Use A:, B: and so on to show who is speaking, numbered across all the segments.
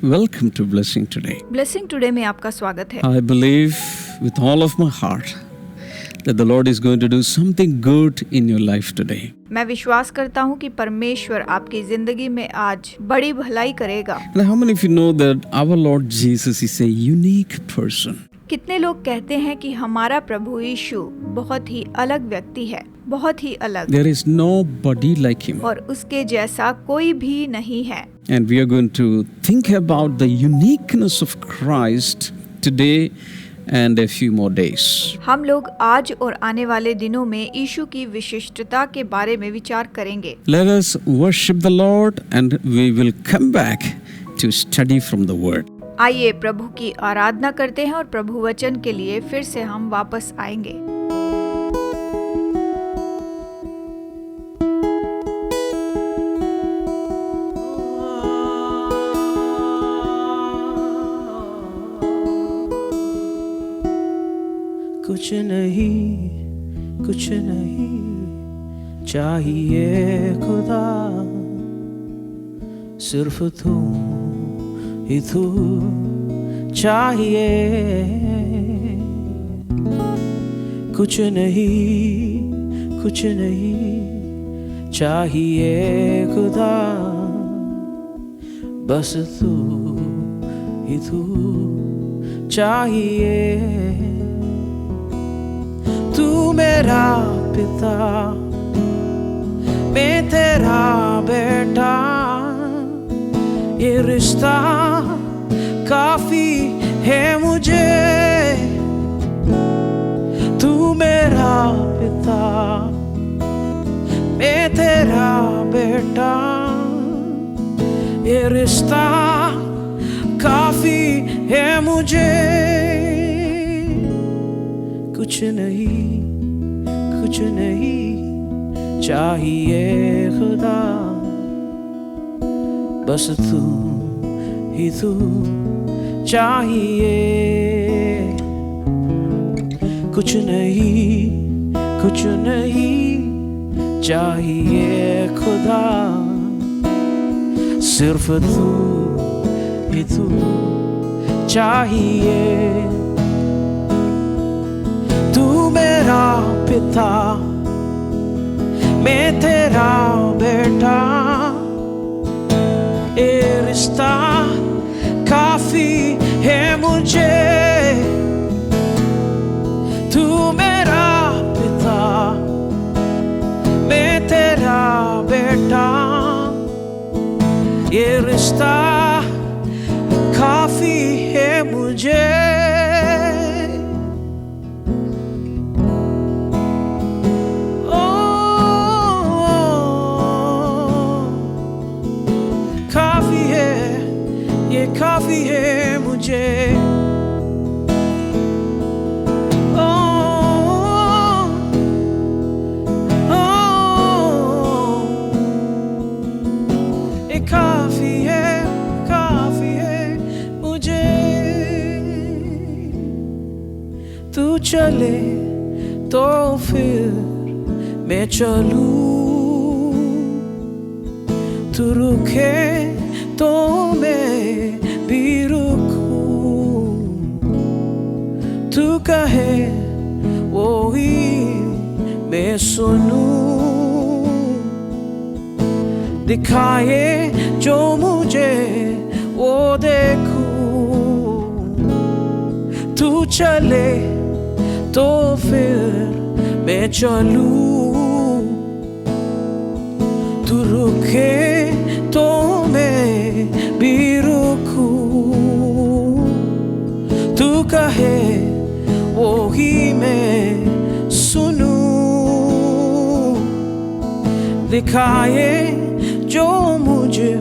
A: Welcome to Blessing Today.
B: Blessing today में आपका स्वागत है।
A: I believe with all of my heart that the Lord is going to do something good in your life today.
B: मैं विश्वास करता हूँ कि परमेश्वर आपकी जिंदगी में आज बड़ी भलाई करेगा।
A: And how many of you know that our Lord Jesus is a unique person?
B: कितने लोग कहते हैं कि हमारा प्रभु यीशु बहुत ही अलग व्यक्ति है, बहुत ही अलग,
A: There is nobody like him.
B: और उसके जैसा कोई भी नहीं है।
A: And we are going to think about the uniqueness of Christ today and a few more days.
B: हम लोग आज और आने वाले दिनों में यीशु की विशिष्टता के बारे में विचार करेंगे।
A: Let us worship the Lord and we will come back to study from the Word.
B: आइए प्रभु की आराधना करते हैं और प्रभु वचन के लिए फिर से हम वापस आएंगे।
C: कुछ नहीं चाहिए खुदा, सिर्फ तू ही तू चाहिए। कुछ नहीं चाहिए खुदा, बस तू ही तू चाहिए। तू मेरा पिता, मैं तेरा बेटा, ये रिश्ता काफी है मुझे। तू मेरा पिता, मैं तेरा बेटा, ये रिश्ता काफी है मुझे। कुछ नहीं चाहिए खुदा, बस तू ही तू चाहिए। कुछ नहीं चाहिए खुदा, सिर्फ तू ही तू चाहिए। तू मेरा पिता, मैं तेरा बेटा, ये रिश्ता काफी है मुझे। तू मेरा पिता, मैं तेरा बेटा, ये रिश्ता काफी है मुझे। काफी है मुझे। ये काफी है मुझे। तू चले तो फिर मैं चलूं, तू रुके तो मैं भी रुकूं। तू कहे वो ही मैं सुनूं, दिखाए जो मुझे वो देखूं। तू चले तो फिर मैं चलूं, तू रुके तो मैं भी रुकूं। तू कहे वो ही मैं सुनूं, दिखाए जो मुझे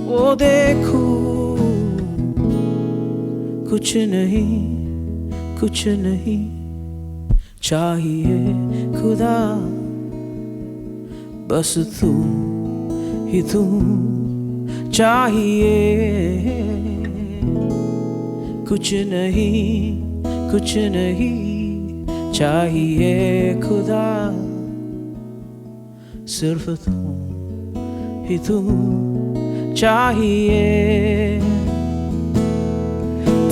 C: वो देखूं। कुछ नहीं चाहिए खुदा, बस तू ही तू चाहिए। कुछ नहीं चाहिए खुदा, सिर्फ तू ही तू चाहिए।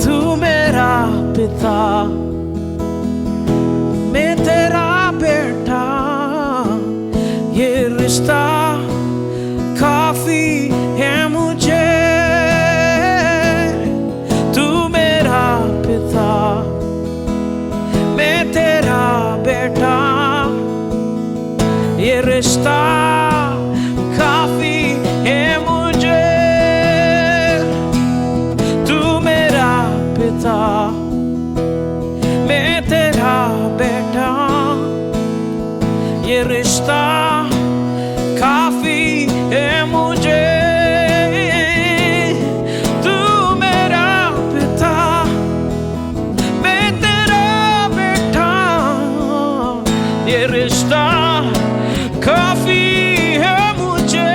C: तू मेरा पिता, मैं तेरा बेटा, ये रिश्ता काफी है मुझे। तू मेरा पिता, मैं तेरा बेटा, ये रिश्ता काफी है मुझे। तू मेरा पिता, मैं तेरा बेटा, ये रिश्ता काफी है मुझे। तू मेरा पिता, मैं तेरा बेटा, ये रिश्ता काफी है मुझे।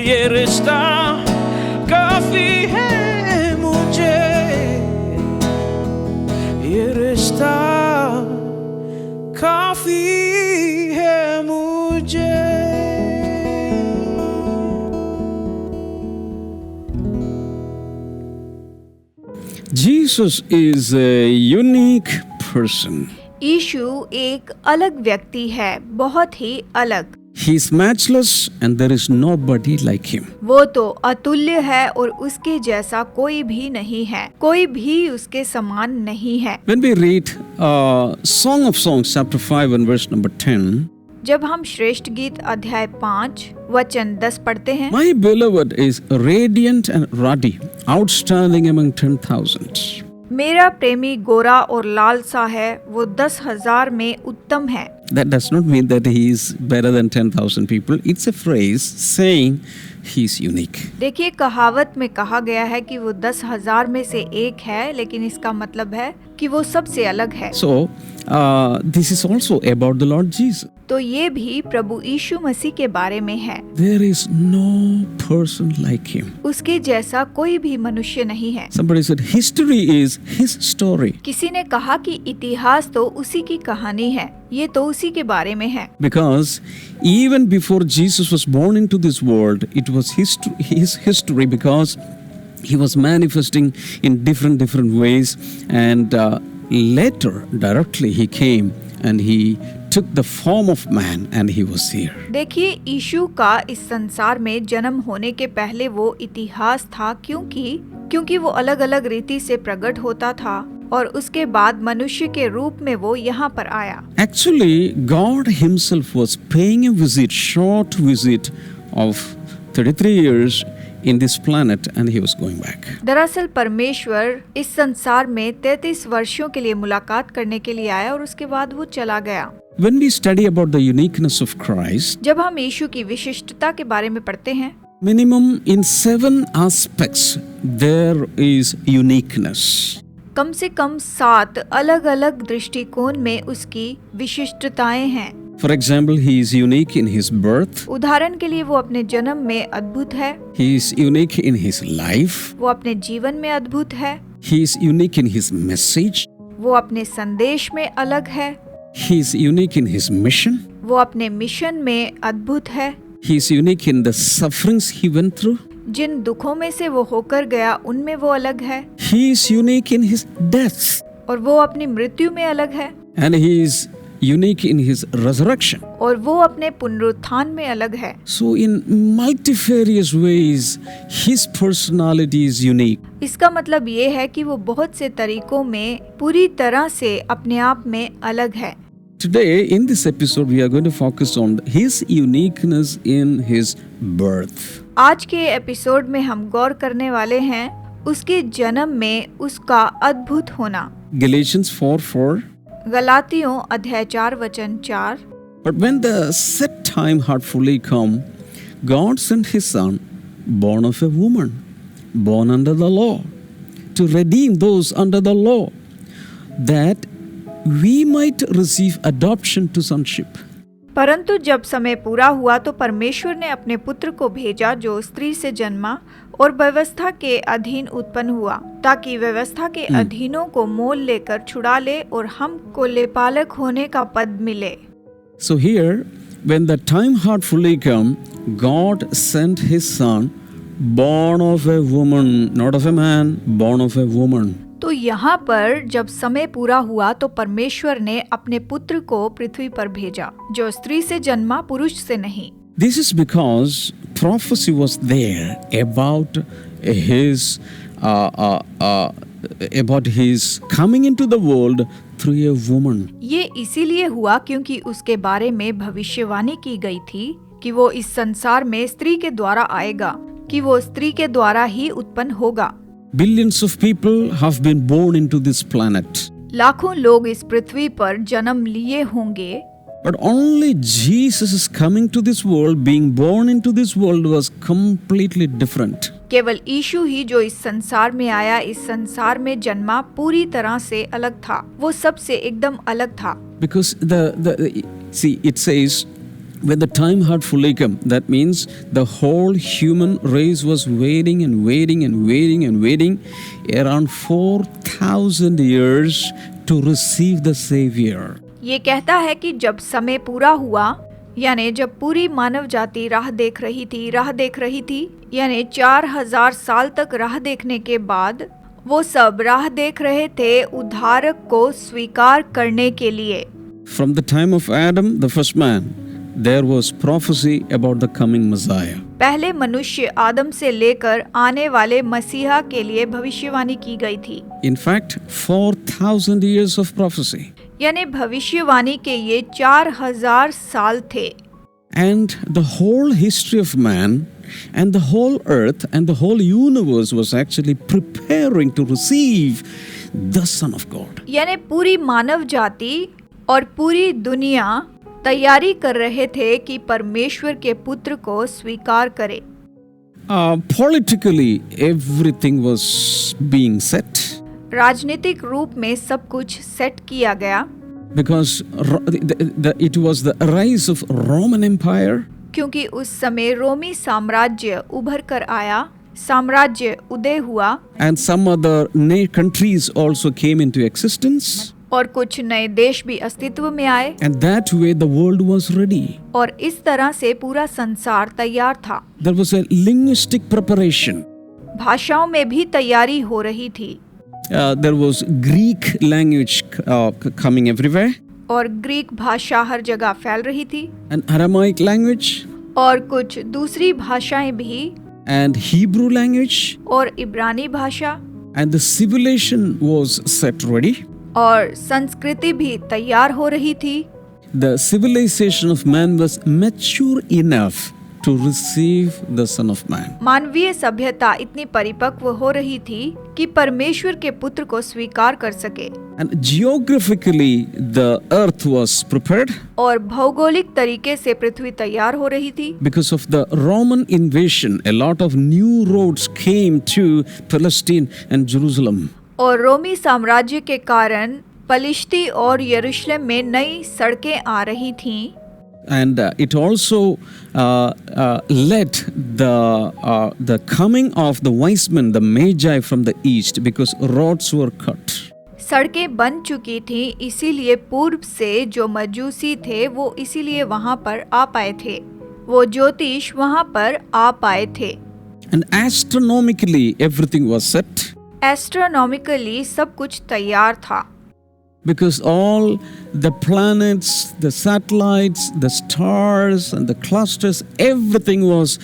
C: ये रिश्ता काफी है मुझे। ये रिश्ता काफी है मुझे।
A: Jesus is a unique person.
B: यीशु एक अलग व्यक्ति है, बहुत ही अलग।
A: He is matchless and there is nobody like him.
B: वो तो अतुल्य है और उसके जैसा कोई भी नहीं है, कोई भी उसके समान नहीं है।
A: When we read Song of Songs chapter 5 and verse number 10,
B: जब हम श्रेष्ठ गीत अध्याय 5 वचन 10 पढ़ते हैं,
A: My beloved is radiant and ruddy, outstanding among 10,000.
B: मेरा प्रेमी गोरा और लाल सा है, वो 10,000 में उत्तम है।
A: That does not mean that he is better than 10,000 people. It's a phrase saying he is unique.
B: देखिए, कहावत में कहा गया है कि वो 10,000 में से एक है, लेकिन इसका मतलब है कि वो सबसे अलग है।
A: So, this is also about the Lord Jesus.
B: तो ये भी प्रभु यीशु मसीह के बारे में है।
A: There is no person like him.
B: उसके जैसा कोई भी मनुष्य नहीं है।
A: Somebody said history is his story.
B: किसी ने कहा कि इतिहास तो उसी की कहानी है, ये तो उसी के बारे में है।
A: Because even before Jesus was born into this world, it was his history because he was manifesting in different ways, and later directly he came and he took the form of man and he was here.
B: देखिए, यीशु का इस संसार में जन्म होने के पहले वो इतिहास था, क्योंकि वो अलग अलग रीति से प्रकट होता था और उसके बाद मनुष्य के रूप में वो यहाँ पर आया।
A: Actually, God himself was paying a short visit of 33 years in this planet and he was going back.
B: दरअसल परमेश्वर इस संसार में 33 वर्षों के लिए मुलाकात करने के लिए आया और उसके बाद वो चला गया।
A: When we study about the uniqueness of Christ,
B: जब हम यीशु की विशिष्टता के बारे में पढ़ते हैं,
A: minimum in 7 aspects there is uniqueness.
B: कम से कम 7 अलग अलग दृष्टिकोण में उसकी विशिष्टताएं हैं।
A: For example, he is unique in his birth.
B: उदाहरण के लिए वो अपने जन्म में अद्भुत है,
A: He is unique in his life.
B: वो अपने जीवन में अद्भुत है,
A: He is unique in his message.
B: वो अपने संदेश में अलग है,
A: He is unique in his mission.
B: वो अपने मिशन में अद्भुत है,
A: He is unique in the sufferings he went through.
B: जिन दुखों में से वो होकर गया उनमें वो अलग है,
A: He is unique in his death.
B: और वो अपनी मृत्यु में अलग है,
A: And he is unique in his resurrection.
B: और वो अपने पुनरुत्थान में अलग है।
A: So in multifarious ways, his personality is unique.
B: इसका मतलब ये है कि वो बहुत से तरीकों में पूरी तरह से अपने आप में अलग है।
A: Today, in this episode, we are going to focus on his uniqueness in his birth.
B: आज के एपिसोड में हम गौर करने वाले हैं उसके जन्म में उसका अद्भुत होना।
A: Galatians 4:4.
B: गलातियों अध्याय 4 वचन 4।
A: But when the set time had fully come, God sent his son, born of a woman, born under the law, to redeem those under the law, that we might receive adoption to sonship.
B: परंतु जब समय पूरा हुआ तो परमेश्वर ने अपने पुत्र को भेजा जो स्त्री से जन्मा और व्यवस्था के अधीन उत्पन्न हुआ, ताकि व्यवस्था के अधीनों को मोल लेकर छुड़ा ले और हमको लेपालक होने का पद मिले।
A: So here when the time had fully come, God sent his son, born of a woman, not of a man, born of a woman.
B: तो यहाँ पर जब समय पूरा हुआ तो परमेश्वर ने अपने पुत्र को पृथ्वी पर भेजा, जो स्त्री से जन्मा, पुरुष से नहीं।
A: This is because prophecy was there about his coming into the world through a woman.
B: ये इसीलिए हुआ क्योंकि उसके बारे में भविष्यवाणी की गई थी कि वो इस संसार में स्त्री के द्वारा आएगा, कि वो स्त्री के द्वारा ही उत्पन्न होगा।
A: Billions of people have been born into this planet.
B: लाखों लोग इस पृथ्वी पर जन्म लिए होंगे,
A: But only Jesus is coming to this world, being born into this world was completely different.
B: केवल यीशु ही जो इस संसार में आया, इस संसार में जन्मा, पूरी तरह से अलग था। वो सबसे एकदम अलग था।
A: Because see, it says, when the time had fully come, that means the whole human race was waiting and waiting and waiting and waiting around 4,000 years to receive the Savior.
B: ये कहता है कि जब समय पूरा हुआ, यानी जब पूरी मानव जाति राह देख रही थी, यानी 4,000 साल तक राह देखने के बाद वो सब राह देख रहे थे उद्धारक को स्वीकार करने के लिए।
A: From the time of Adam, the first man, there was prophecy about the coming Messiah.
B: पहले मनुष्य आदम से लेकर आने वाले मसीहा के लिए भविष्यवाणी की गई थी।
A: In fact, 4,000 years of prophecy.
B: यानी भविष्यवाणी के ये 4,000 साल थे।
A: And the whole history of man and the whole earth and the whole universe was actually preparing to receive the Son of God.
B: यानी पूरी मानव जाति और पूरी दुनिया तैयारी कर रहे थे कि परमेश्वर के पुत्र को स्वीकार करे।
A: Politically, everything was being set.
B: राजनीतिक रूप में सब कुछ सेट किया गया,
A: Because it was the rise of Roman Empire.
B: क्योंकि उस समय रोमी साम्राज्य उभर कर आया, साम्राज्य उदय हुआ,
A: And some other countries also came into existence.
B: और कुछ नए देश भी अस्तित्व में आए।
A: And that way the world was ready.
B: और इस तरह से पूरा संसार तैयार था।
A: There was a linguistic preparation.
B: भाषाओं में भी तैयारी हो रही थी।
A: There was Greek language coming everywhere.
B: और ग्रीक भाषा हर जगह फैल रही थी।
A: And Aramaic language.
B: और कुछ दूसरी भाषाएं भी।
A: And Hebrew language.
B: और इब्रानी भाषा।
A: And the civilization was set ready.
B: और संस्कृति भी तैयार हो रही थी।
A: The civilization of man was mature enough to receive the Son of Man.
B: मानवीय सभ्यता इतनी परिपक्व हो रही थी कि परमेश्वर के पुत्र को स्वीकार कर सके।
A: And geographically the earth was prepared.
B: और भौगोलिक तरीके से पृथ्वी तैयार हो रही थी।
A: Because of the Roman invasion, a lot of new roads came to Palestine and Jerusalem.
B: और रोमी साम्राज्य के कारण पलिश्ती और यरूशलेम में नई सड़कें आ रही थीं।
A: And it also led the coming of the wise men, the magi from the east, because roads were cut.
B: सड़कें बन चुकी थीं, इसीलिए पूर्व से जो मजूसी थे वो इसीलिए वहां पर आ पाए थे, वो ज्योतिष वहां पर आ पाए थे।
A: And astronomically everything was set.
B: Astronomically सब कुछ तैयार था।
A: Because all the planets, the satellites, the stars and the clusters, everything was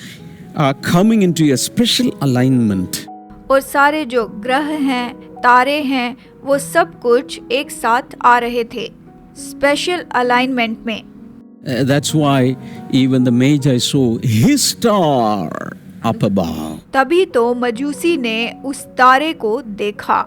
A: coming into a special alignment.
B: और सारे जो ग्रह हैं, तारे हैं, वो सब कुछ एक साथ आ रहे थे, स्पेशल अलाइनमेंट में।
A: That's why even the Magi saw his star up above.
B: तभी तो मजूसी ने उस तारे को देखा।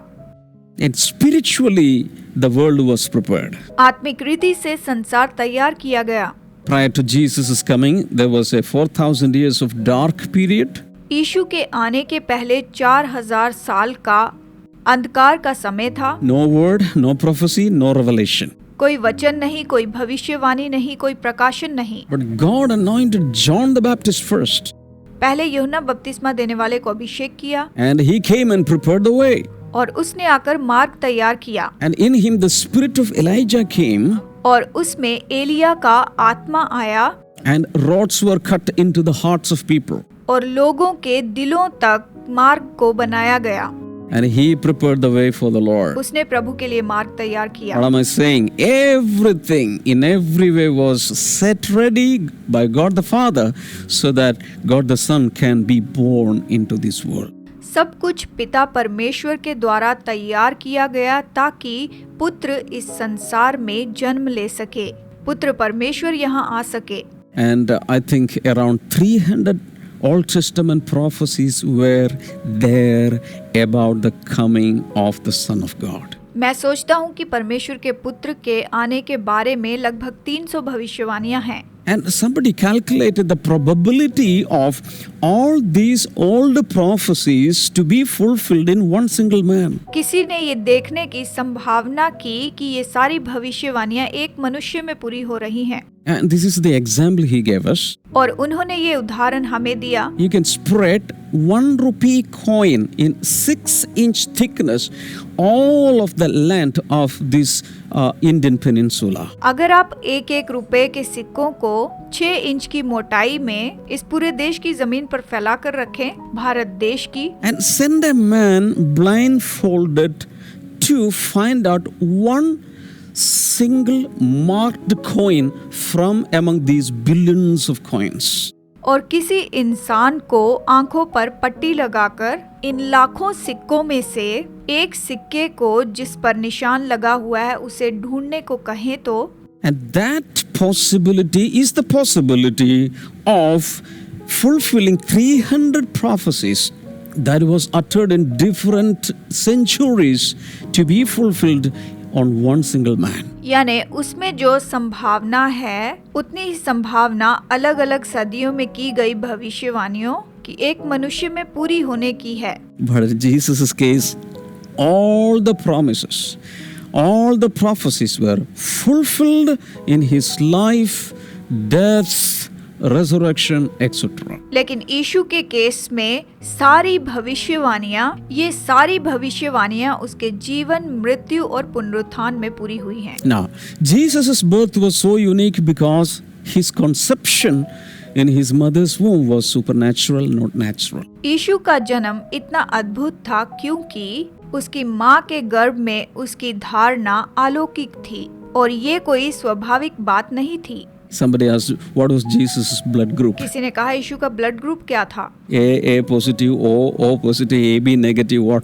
A: And spiritually the world was prepared.
B: आत्मिक रीति से संसार तैयार किया गया।
A: Prior to Jesus' coming, there was a 4,000 years of dark period.
B: यीशु के आने के पहले 4,000 साल का अंधकार का समय था।
A: No word, no prophecy, no revelation.
B: कोई वचन नहीं, कोई भविष्यवाणी नहीं, कोई प्रकाशन नहीं।
A: But God anointed John the Baptist first.
B: पहले यूहन्ना बपतिस्मा देने वाले को अभिषेक किया।
A: And he came and prepared the way.
B: और उसने आकर मार्ग तैयार किया।
A: And in him the spirit of Elijah came.
B: और उसमें एलिया का आत्मा आया
A: and rods were cut into the hearts of people.
B: और लोगों के दिलों तक मार्ग को बनाया गया।
A: And he prepared the way for the Lord.
B: उसने प्रभु के लिए मार्ग तैयार
A: What
B: किया।
A: am I saying? Everything in every way was set ready by God the Father so that God the Son can be born into this world.
B: सब कुछ पिता परमेश्वर के द्वारा तैयार किया गया ताकि पुत्र इस संसार में जन्म ले सके, पुत्र परमेश्वर यहाँ आ सके।
A: And I think around 300 Old Testament prophecies were there about the coming of the Son of God.
B: मैं सोचता हूँ कि परमेश्वर के पुत्र के आने के बारे में लगभग 300 भविष्यवाणियाँ हैं।
A: And somebody calculated the probability of all these old prophecies to be fulfilled in one single man.
B: किसी ने ये देखने की संभावना की कि ये सारी भविष्यवाणियाँ एक मनुष्य में पूरी हो रही हैं।
A: And this is the example he gave us.
B: और उन्होंने ये उदाहरण हमें दिया।
A: You can spread 1 rupee coin in 6-inch thickness all of the length of this Indian peninsula.
B: अगर आप एक एक रुपए के सिक्कों को 6 इंच की मोटाई में इस पूरे देश की जमीन पर फैला कर रखें, भारत देश की,
A: And send a man blindfolded to find out one single marked coin from among these billions of coins.
B: और किसी इंसान को आंखों पर पट्टी लगाकर इन लाखों सिक्कों में से एक सिक्के को जिस पर निशान लगा हुआ है उसे ढूंढने को कहें तो,
A: And that possibility is the possibility of fulfilling 300 prophecies that was uttered in different centuries to be fulfilled on one single man.
B: यानी उसमें जो संभावना है उतनी ही संभावना अलग अलग सदियों में की गई भविष्यवाणियों की एक मनुष्य में पूरी होने की है।
A: But in Jesus' case, all the promises, all the prophecies were fulfilled in his life, death, resurrection, etc.
B: लेकिन यीशु के केस में सारी भविष्यवाणियाँ, ये सारी भविष्यवाणियाँ उसके जीवन, मृत्यु और पुनरुत्थान में पूरी हुई हैं।
A: Now, Jesus' birth was so unique because his conception in his mother's womb was supernatural, not natural.
B: यीशु का जन्म इतना अद्भुत था क्योंकि उसकी माँ के गर्भ में उसकी धारणा अलौकिक थी और ये कोई स्वाभाविक बात नहीं थी।
A: Somebody asked, what was Jesus' blood group?
B: किसी ने कहा यीशु का ब्लड ग्रुप क्या था?
A: A positive, O positive, AB negative, what?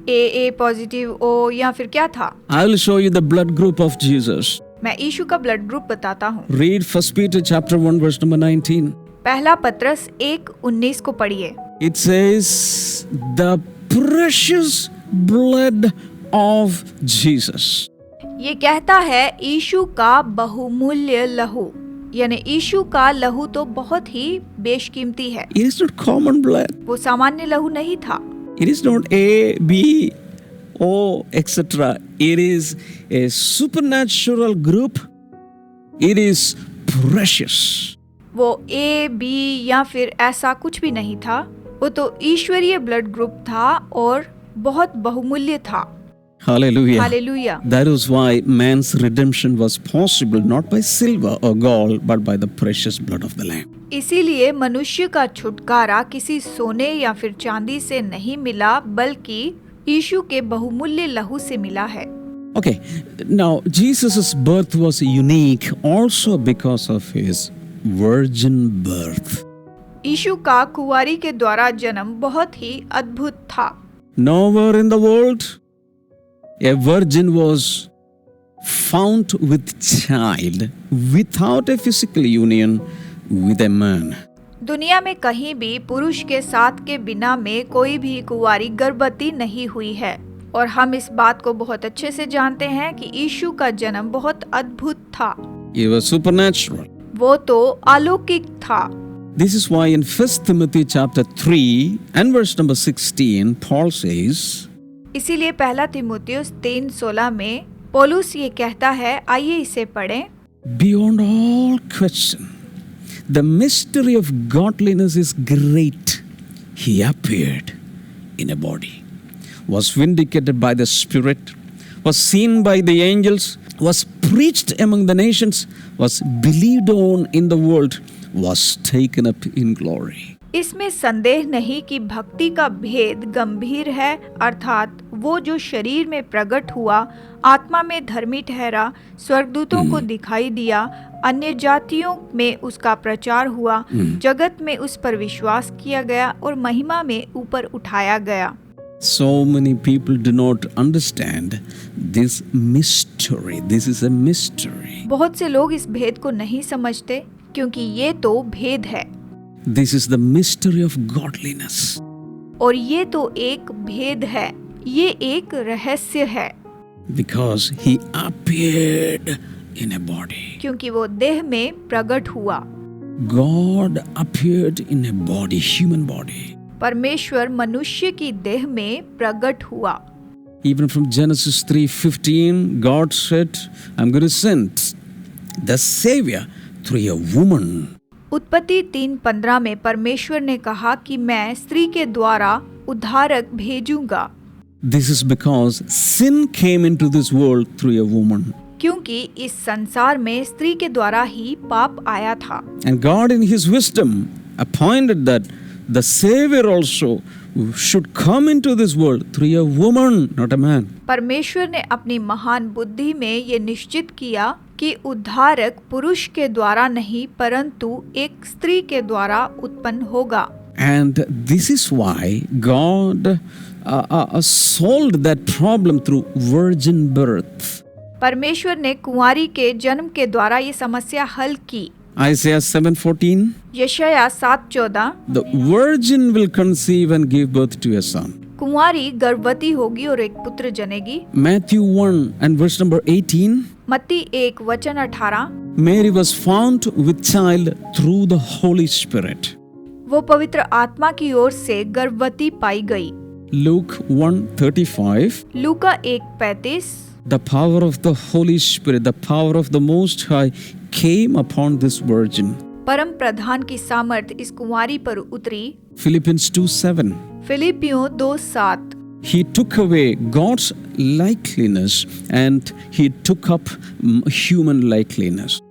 B: A positive, O या फिर क्या था?
A: I will show you the blood group of Jesus.
B: मैं यीशु का ब्लड ग्रुप बताता हूँ।
A: Read 1 Peter chapter 1 verse number 19.
B: पहला पत्रस 1:19 को पढ़िए।
A: It says, the precious blood of Jesus.
B: ये कहता है यीशु का बहुमूल्य लहू, यानी यीशु का लहू तो बहुत ही बेशकीमती है।
A: It is not common blood.
B: वो सामान्य लहू नहीं था।
A: It is not A, B, O, etc. It is a supernatural group. It is precious.
B: वो A, B या फिर ऐसा कुछ भी नहीं था, वो तो ईश्वरीय ब्लड ग्रुप था और बहुत बहुमूल्य था।
A: Hallelujah.
B: Hallelujah.
A: That is why man's redemption was possible not by silver or gold but by the precious blood of the Lamb.
B: इसीलिए मनुष्य का छुटकारा किसी सोने या फिर चांदी से नहीं मिला बल्कि यीशु के बहुमूल्य लहू से मिला है।
A: Okay, now Jesus' birth was unique also because of his virgin birth.
B: यीशु का कुंवारी के द्वारा जन्म बहुत ही अद्भुत था।
A: Nowhere in the world a virgin was found with child without a physical union with a man.
B: दुनिया में कहीं भी पुरुष के साथ के बिना में कोई भी कुंवारी गर्भवती नहीं हुई है और हम इस बात को बहुत अच्छे से जानते हैं कि यीशु का जन्म बहुत अद्भुत था।
A: It was supernatural.
B: वो तो अलौकिक था।
A: This is why in 1 Timothy chapter 3 and verse number 16 Paul says,
B: इसीलिए पहला तीमुथियुस 3:16 में पौलुस ये कहता है, आइए इसे पढ़ें।
A: beyond all question, the mystery of godliness is great. He appeared in a body, was vindicated by the Spirit, was seen by the angels, was preached among the nations, was believed on in the world, was taken up in glory.
B: इसमें संदेह नहीं कि भक्ति का भेद गंभीर है, अर्थात वो जो शरीर में प्रकट हुआ, आत्मा में धर्मी ठहरा, स्वर्गदूतों को दिखाई दिया, अन्य जातियों में उसका प्रचार हुआ, जगत में उस पर विश्वास किया गया और महिमा में ऊपर उठाया गया।
A: So many people do not understand this mystery. This is a mystery.
B: बहुत से लोग इस भेद को नहीं समझते, क्योंकि ये तो भेद है।
A: This is the mystery of godliness.
B: और ये तो एक भेद है, ये एक रहस्य है।
A: Because he appeared in a body.
B: क्योंकि वो देह में प्रकट हुआ।
A: God appeared in a body, human body.
B: परमेश्वर मनुष्य की देह में प्रकट हुआ।
A: Even from Genesis 3:15, God said, I'm going to send the Savior through a woman.
B: उत्पत्ति 3:15 में परमेश्वर ने कहा कि मैं स्त्री के द्वारा उद्धारक भेजूंगा।
A: This is because sin came into this world through a woman.
B: क्योंकि इस संसार में स्त्री के द्वारा ही पाप आया था।
A: And God in his wisdom appointed that the Savior also should come into this world through a woman, not a man.
B: परमेश्वर ने अपनी महान बुद्धि में ये निश्चित किया कि उद्धारक पुरुष के द्वारा नहीं परंतु एक स्त्री के द्वारा उत्पन्न होगा।
A: And this is why God solved that problem through virgin birth.
B: परमेश्वर ने कुंवारी के जन्म के द्वारा ये समस्या हल की।
A: Isaiah 7:14.
B: यशायाह 7:14
A: The virgin will conceive and give birth to a son.
B: कुंवारी गर्भवती होगी और एक पुत्र जनेगी।
A: Matthew 1 and verse number 18.
B: मत्ती 1:18
A: Mary was found with child through the Holy Spirit.
B: वो पवित्र आत्मा की ओर से गर्भवती पाई गई।
A: Luke 1:35.
B: Luka 1:35
A: The power of the Holy Spirit, the power of the Most High came upon this virgin.
B: परम प्रधान की सामर्थ इस कुंवारी पर उतरी।
A: Philippians 2:7.
B: फिलिपियों 2:7
A: He took away God's likeness and he took up human likeness.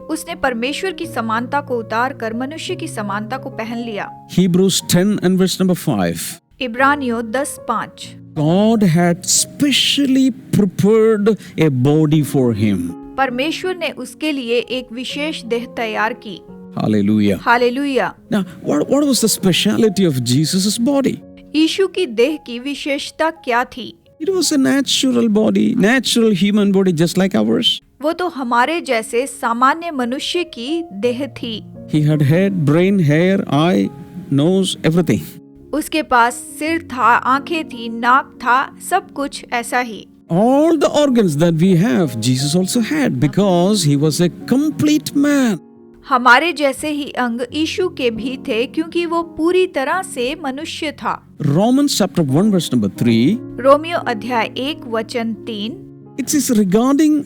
B: उसने परमेश्वर की समानता को उतार कर मनुष्य की समानता को पहन लिया।
A: Hebrews 10 and verse number 5.
B: इब्रानियों 10:5
A: God had specially prepared a body for him.
B: परमेश्वर ने उसके लिए एक विशेष देह तैयार की।
A: Hallelujah.
B: Hallelujah.
A: Now, what was the speciality of Jesus' body?
B: यीशु की देह की विशेषता क्या थी?
A: It was a natural body, natural human body just like ours.
B: वो तो हमारे जैसे सामान्य मनुष्य की देह थी।
A: He had head, brain, hair, eye, nose, everything.
B: उसके पास सिर था, आंखें थी, नाक था, सब कुछ ऐसा ही।
A: All the organs that we have, Jesus also had because he was a complete man.
B: हमारे जैसे ही अंग यीशु के भी थे क्योंकि वो पूरी तरह से मनुष्य था।
A: Romans chapter 1 verse number 3.
B: Romeo अध्याय 1:3
A: It is regarding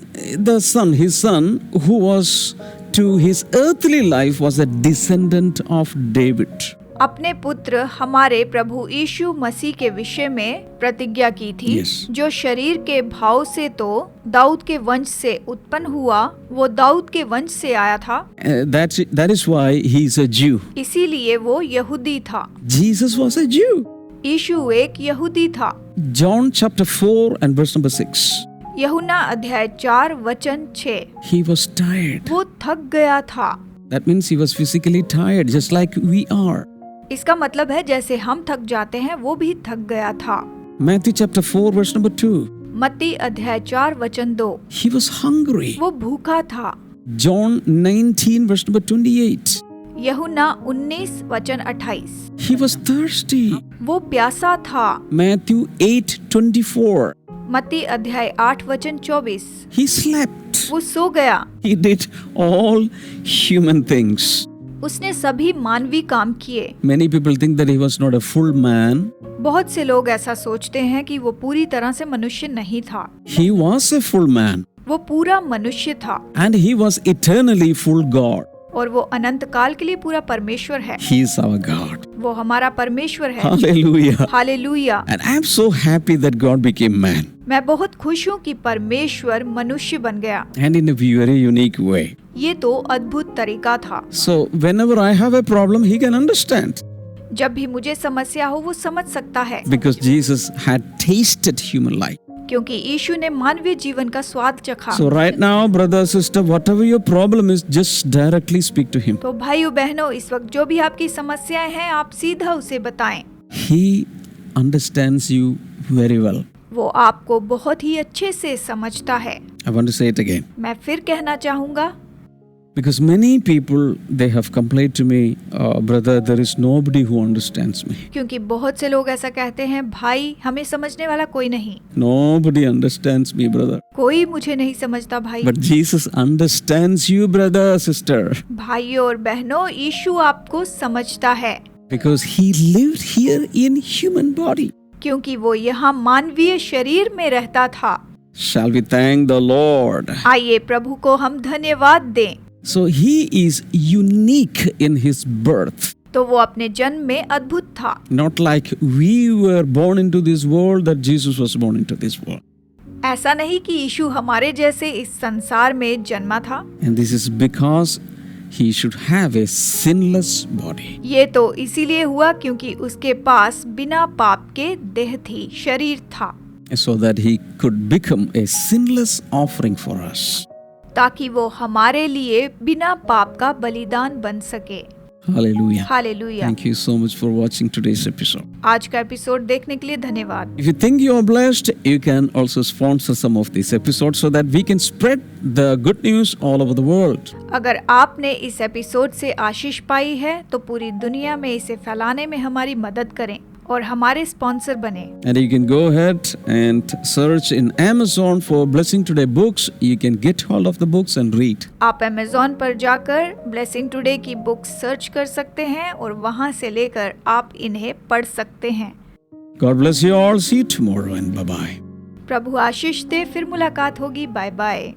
A: the son, his son who was to his earthly life was a descendant of David.
B: अपने पुत्र हमारे प्रभु यीशु मसीह के विषय में प्रतिज्ञा की थी।
A: Yes.
B: जो शरीर के भाव से तो दाऊद के वंश से उत्पन्न हुआ, वो दाऊद के वंश से आया था।
A: That is why he is a Jew.
B: इसीलिए वो यहूदी था।
A: Jesus was a Jew.
B: यीशु एक यहूदी था।
A: John chapter 4 and verse number 6.
B: यूहन्ना अध्याय 4:6
A: He was tired.
B: वो थक गया था।
A: That means he was physically tired just like we are.
B: इसका मतलब है जैसे हम थक जाते हैं वो भी थक गया था।
A: Matthew chapter 4 verse number 2.
B: मत्ती अध्याय 4:2
A: He was hungry.
B: वो भूखा था।
A: John 19 verse number 28.
B: यूहन्ना 19:28
A: He was thirsty.
B: वो प्यासा था।
A: Matthew 8:24.
B: मत्ती अध्याय 8:24
A: He slept.
B: वो सो गया।
A: He did all human things.
B: उसने सभी मानवीय काम किए।
A: Many people think that he was not a full man.
B: बहुत से लोग ऐसा सोचते हैं कि वो पूरी तरह से मनुष्य नहीं था।
A: He was a full man.
B: वो पूरा मनुष्य था।
A: And he was eternally full God.
B: और वो अनंत काल के लिए पूरा परमेश्वर है।
A: He is our God.
B: वो हमारा परमेश्वर है।
A: Hallelujah.
B: Hallelujah.
A: And I am so happy that God became man.
B: मैं बहुत खुश हूँ कि परमेश्वर मनुष्य बन गया।
A: and in a very unique way.
B: ये तो अद्भुत तरीका था।
A: So whenever I have a problem, he can understand
B: जब भी मुझे समस्या हो वो समझ सकता है,
A: because Jesus had tasted human life.
B: क्योंकि यीशु ने मानवीय जीवन का स्वाद चखा।
A: So right now, brother, sister, whatever your problem is, just directly speak to him.
B: तो भाइयों बहनों, इस वक्त जो भी आपकी समस्याएं हैं आप सीधा उसे बताएं।
A: He understands you very well.
B: वो आपको बहुत ही अच्छे से समझता है।
A: I want to say it again.
B: मैं फिर कहना चाहूँगा,
A: Because many people, they have complained to me, brother, there is nobody who understands me.
B: क्योंकि बहुत से लोग ऐसा कहते हैं, भाई हमें समझने वाला कोई नहीं,
A: Nobody understands me, brother.
B: कोई मुझे नहीं समझता भाई।
A: But Jesus understands you, brother, sister.
B: भाइयों और बहनों, यीशु आपको समझता है,
A: Because he lived here in human body.
B: क्योंकि वो यहाँ मानवीय शरीर में रहता था।
A: Shall we thank the Lord?
B: आइए प्रभु को हम धन्यवाद दें।
A: So he is unique in his birth.
B: तो वो अपने जन्म में अद्भुत था।
A: Not like we were born into this world, that Jesus was born into this world.
B: ऐसा नहीं कि यीशु हमारे जैसे इस संसार में जन्मा था।
A: And this is because he should have a sinless body.
B: ये तो इसीलिए हुआ क्योंकि उसके पास बिना पाप के देह थी, शरीर था,
A: So that he could become a sinless offering for us.
B: ताकि वो हमारे लिए बिना पाप का बलिदान बन सके।
A: Hallelujah.
B: Hallelujah.
A: Thank you so much for watching today's episode.
B: आज का एपिसोड देखने के लिए धन्यवाद।
A: If you think you are blessed, you can also sponsor some of these episodes so that we can spread the good news all over the world.
B: अगर आपने इस episode से आशीष पाई है तो पूरी दुनिया में इसे फैलाने में हमारी मदद करें और हमारे स्पॉन्सर बने।
A: And you can go ahead and search in Amazon for Blessing Today books. You can get hold of the books and read.
B: आप Amazon पर जाकर ब्लेसिंग टुडे की बुक्स सर्च कर सकते हैं और वहां से लेकर आप इन्हें पढ़ सकते हैं।
A: God bless you all. See you tomorrow and bye-bye.
B: प्रभु आशीष दे। फिर मुलाकात होगी। Bye bye.